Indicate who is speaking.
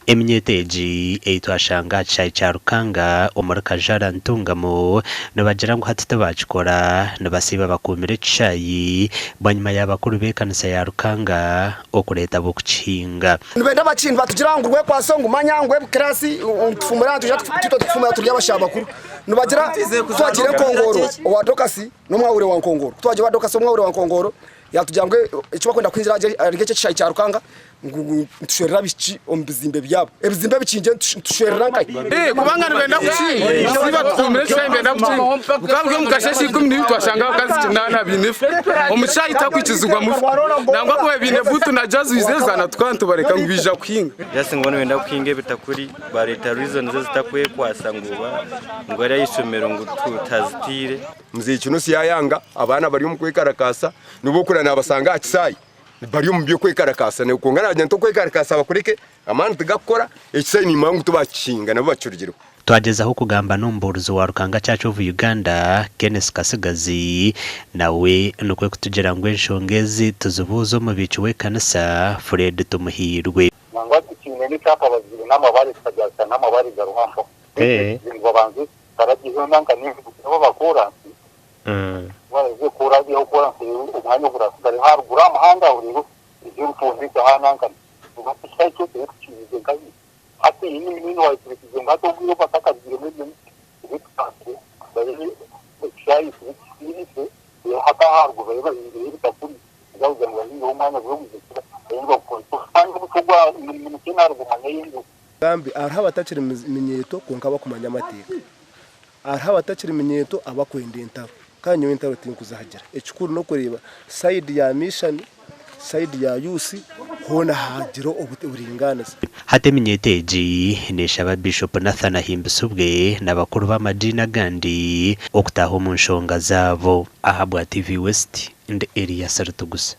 Speaker 1: Eminyeeto eitwashanga ekishaayi kya Rukanga omuri Kajara Ntungamo nibagira ngu hati tibakikora nibasiiba bakuumire ekishaayi bwanyuma y'abakuru b'ekanisa ya Rukanga okureeta abokukihinga
Speaker 2: nibenda bakintu batugira ngu rwekwasa ngu manya ngu ebukirasi tufumira tufumira turi abashaba bakuru nibagira twagire Nkongoro owa Dokasi n'omwawure wa Nkongoro twaje wa Dokasi omwawure wa Nkongoro yatujya ngo icyo bakwenda kwinjira arige ekishaayi kya Rukanga ntushwerera biki ombizimbe byabo ebizimbe bikinje ntushwerera nkai
Speaker 3: kubanga nibenda kuki siba tukumire ekishaayi mbenda kuki ukabwe mukasheshi 10 twashanga akazi kinana binefu omushaayi takwikizugwa mufu nangwa ko bine butu na jazz wizezana twantu bareka ngwija kuhinga
Speaker 4: byase ngo wenda kuhinga bitakuri ba leta reason zo zitakwiye kwasanguba ngo ari isomero ngo tutazitire
Speaker 5: muziki kino siyayanga abana bari mu kwekarakasa nubo kurana abasanga ekishaayi bari mu byo kwekarakasa ne ukongana agento kwekarakasa bakurike amana tugakora ekishaayi ni mangu tubakinga nabo bacurugiro
Speaker 1: twagezaho kugamba n'umburuzi wa Rukanga Church of Uganda Kenneth Kasigazi nawe nukwe kutugira ngo enshongezi tuzubuzo mu bicu w'ekanisa Fred Tumuhirwe
Speaker 6: nangwa tukinene n'cyapa bazire n'amabari tukajyasa n'amabari garuhambo ngo banze baragize nanka n'abo bakora waraje kora byo kora umwanya burasubira harugura amahanga uriho ibyo tuzika hananka ubafisha cyo tukize kai ati ni wa tukize ngato byo bakakagire muri bitatu bari ekishaayi n'ise yo hata harugura bari bitakuri ngaho ngo ni umwanya bwo muzika ngo ko tanga bukugwa mu kinaro gumanye y'indu
Speaker 2: gambi araha batacira Eminyeeto konka bakumanya amateka araha batacira Eminyeeto abakwenda entaro kanyo entaro tinkuzahagira ekikuru no kureba side ya mission side ya yusi hona hagiro oburinganiza
Speaker 1: hate Eminyeeto neshaba Bishop Nathan Ahimbisubwe n'abakuru b'amadini agandi okutaho mu nshonga zabo ahabwa TV West in the area Saratugusa.